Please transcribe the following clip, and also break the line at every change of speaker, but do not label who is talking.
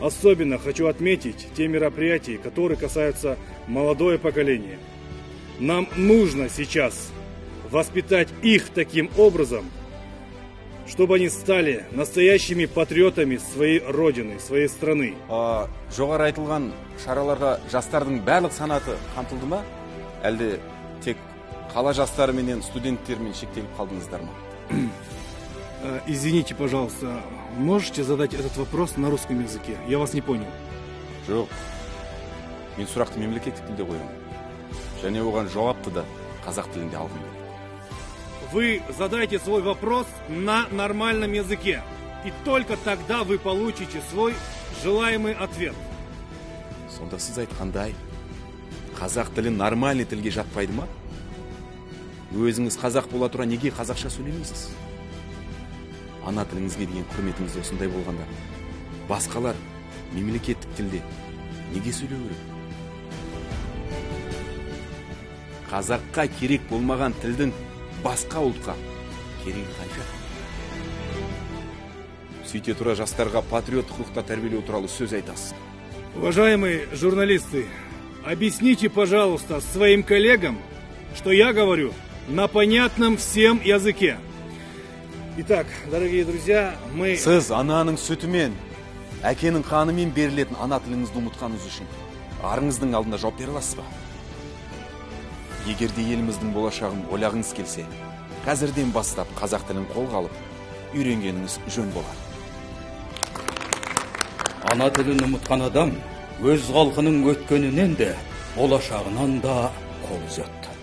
Особенно хочу отметить те мероприятия, которые касаются молодое поколение. Нам нужно сейчас воспитать их таким образом, чтобы они стали настоящими патриотами своей родины, своей страны.
Жоғары айтылған шараларға жастардың барлық санаты қамтылды ма? Әлде тек қала жастары менен студенттермен шектеліп қалдыңыздар ма?
Извините, пожалуйста, можете задать этот вопрос на русском языке? Я вас не понял.
Жоқ, мен сұрақты мемлекеттік тілде қоямын. Және оған жауапты да қазақ тілінде алғым келеді.
Вы задайте свой вопрос на нормальном языке, и только тогда вы получите свой желаемый ответ.
Сонда сіз айтқандай, қазақ тілі нормальный тілге жатпайды ма? Өзіңіз қазақ бола тұра неге қазақша сөйлемейсіз? Ана тіліңізге деген құрметіңіз осындай болғанда, басқалар мемлекеттік тілде неге сөйлеу керек? Қазаққа керек болмаған тілдің басқа ұлтқа керегі қанша? Сөйте тұра жастарға патриоттық рухта тәрбиелеу туралы сөз айтасыз.
Уважаемые журналисты, объясните, пожалуйста, своим коллегам, что я говорю на понятном всем языке. Итак, дорогие друзья, мы...
Сіз ананың сүтімен, әкенің қанымен берілетін ана тіліңізді ұмытқаныңыз үшін арыңыздың алдында жауап бере аласыз ба? Егерде еліміздің болашағын ойлағыңыз келсе, қазірден бастап қазақ тілін қолға алып, үйренгеніңіз жөн болар.
Ана тілін ұмытқан адам өз халқының өткенінен де, болашағынан да қол үзеді.